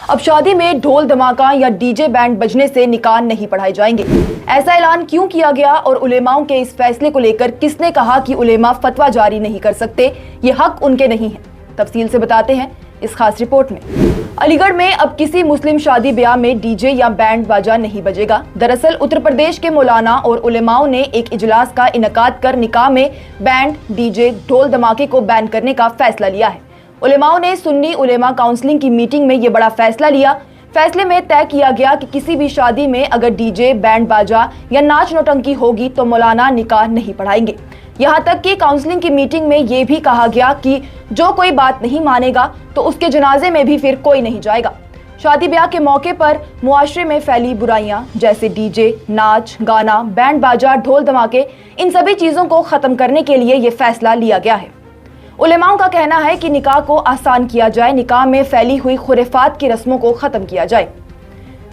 اب شادی میں ڈھول دھماکہ یا ڈی جے بینڈ بجنے سے نکاح نہیں پڑھائے جائیں گے۔ ایسا اعلان کیوں کیا گیا اور علماؤں کے اس فیصلے کو لے کر کس نے کہا کہ علماء فتویٰ جاری نہیں کر سکتے، یہ حق ان کے نہیں ہے؟ تفصیل سے بتاتے ہیں اس خاص رپورٹ میں۔ علی گڑھ میں اب کسی مسلم شادی بیاہ میں ڈی جے یا بینڈ باجا نہیں بجے گا۔ دراصل اتر پردیش کے مولانا اور علماؤں نے ایک اجلاس کا انعقاد کر نکاح میں بینڈ، ڈی جے، ڈھول دھماکے کو بین کرنے کا فیصلہ لیا ہے۔ علماؤں نے سنی علماء کونسلنگ کی میٹنگ میں یہ بڑا فیصلہ لیا۔ فیصلے میں طے کیا گیا کہ کسی بھی شادی میں اگر ڈی جے، بینڈ باجا یا ناچ نوٹنکی ہوگی تو مولانا نکاح نہیں پڑھائیں گے۔ یہاں تک کہ کونسلنگ کی میٹنگ میں یہ بھی کہا گیا کہ جو کوئی بات نہیں مانے گا تو اس کے جنازے میں بھی پھر کوئی نہیں جائے گا۔ شادی بیاہ کے موقع پر معاشرے میں پھیلی برائیاں جیسے ڈی جے، ناچ گانا، بینڈ باجا، ڈھول دھماکے، ان سبھی چیزوں کو ختم کرنے کے لیے یہ فیصلہ لیا گیا ہے۔ علماؤں کا کہنا ہے کہ نکاح کو آسان کیا جائے، نکاح میں پھیلی ہوئی خرافات کی رسموں کو ختم کیا جائے۔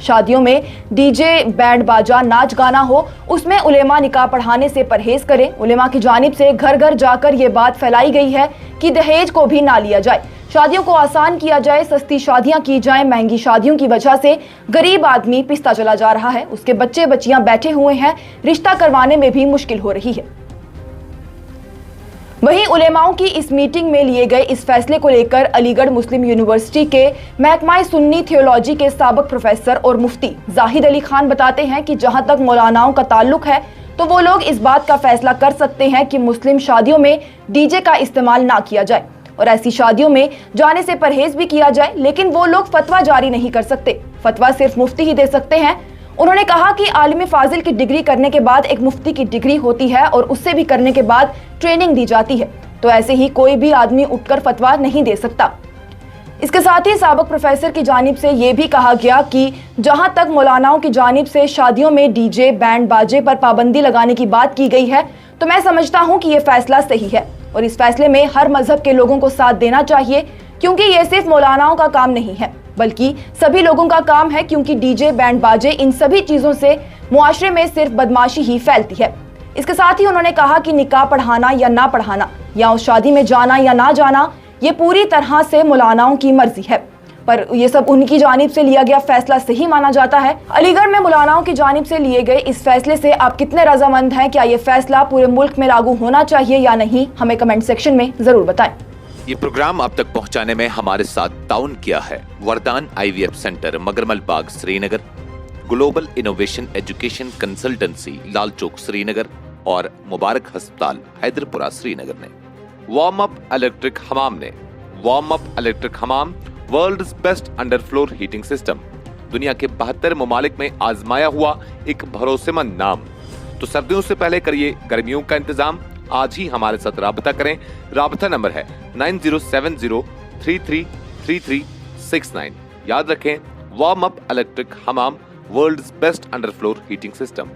شادیوں میں ڈی جے، بینڈ باجا، ناچ گانا ہو، اس میں علماء نکاح پڑھانے سے پرہیز کریں۔ علماء کی جانب سے گھر گھر جا کر یہ بات پھیلائی گئی ہے کہ دہیج کو بھی نہ لیا جائے، شادیوں کو آسان کیا جائے، سستی شادیاں کی جائیں۔ مہنگی شادیوں کی وجہ سے غریب آدمی پستا چلا جا رہا ہے، اس کے بچے بچیاں بیٹھے ہوئے ہیں، رشتہ کروانے میں بھی مشکل ہو رہی ہے۔ وہیں علماؤں کی اس میٹنگ میں لیے گئے اس فیصلے کو لے کر علی گڑھ مسلم یونیورسٹی کے محکمہ سنی تھیولوجی کے سابق پروفیسر اور مفتی زاہد علی خان بتاتے ہیں کہ جہاں تک مولاناؤں کا تعلق ہے تو وہ لوگ اس بات کا فیصلہ کر سکتے ہیں کہ مسلم شادیوں میں ڈی جے کا استعمال نہ کیا جائے اور ایسی شادیوں میں جانے سے پرہیز بھی کیا جائے، لیکن وہ لوگ فتویٰ جاری نہیں کر سکتے۔ فتویٰ صرف مفتی ہی دے سکتے ہیں۔ انہوں نے کہا کہ عالم فاضل کی ڈگری کرنے کے بعد ایک مفتی کی ڈگری ہوتی ہے اور اس سے بھی کرنے کے بعد ٹریننگ دی جاتی ہے، تو ایسے ہی کوئی بھی آدمی اٹھ کر فتویٰ نہیں دے سکتا۔ اس کے ساتھ ہی سابق پروفیسر کی جانب سے یہ بھی کہا گیا کہ جہاں تک مولاناؤں کی جانب سے شادیوں میں ڈی جے، بینڈ باجے پر پابندی لگانے کی بات کی گئی ہے تو میں سمجھتا ہوں کہ یہ فیصلہ صحیح ہے اور اس فیصلے میں ہر مذہب کے لوگوں کو ساتھ دینا چاہیے، کیونکہ یہ صرف مولاناؤں کا کام نہیں ہے بلکہ سبھی لوگوں کا کام ہے، کیونکہ ڈی جے، بینڈ باجے، ان سبھی چیزوں سے معاشرے میں صرف بدماشی ہی پھیلتی ہے۔ اس کے ساتھ ہی انہوں نے کہا کہ نکاح پڑھانا یا نہ پڑھانا یا اس شادی میں جانا یا نہ جانا یہ پوری طرح سے مولاناؤں کی مرضی ہے، پر یہ سب ان کی جانب سے لیا گیا فیصلہ صحیح مانا جاتا ہے۔ علی گڑھ میں مولاناؤں کی جانب سے لیے گئے اس فیصلے سے آپ کتنے رضامند ہیں؟ کیا یہ فیصلہ پورے ملک میں لاگو ہونا چاہیے یا نہیں؟ ہمیں کمنٹ سیکشن میں ضرور بتائیں۔ یہ پروگرام آپ تک پہنچانے میں ہمارے ساتھ تعاون کیا ہے وردان آئی وی F centre, Magarmal Bagh, Srinagar, global innovation education consultancy, Lal Chowk, سری نگر اور مبارک ہسپتال، حیدر پورہ، سری نگر نے۔ وارم اپ الیکٹرک حمام نے۔ وارم اپ الیکٹرک حمام world's best under floor heating system, دنیا کے 72 ممالک میں آزمایا ہوا ایک بھروسے مند نام۔ تو سردیوں سے پہلے کریے گرمیوں کا انتظام، آج ہی ہمارے ساتھ رابطہ کریں۔ رابطہ نمبر ہے 9070333369۔ یاد رکھیں، وارم اپ الیکٹرک حمام world's best under floor heating system.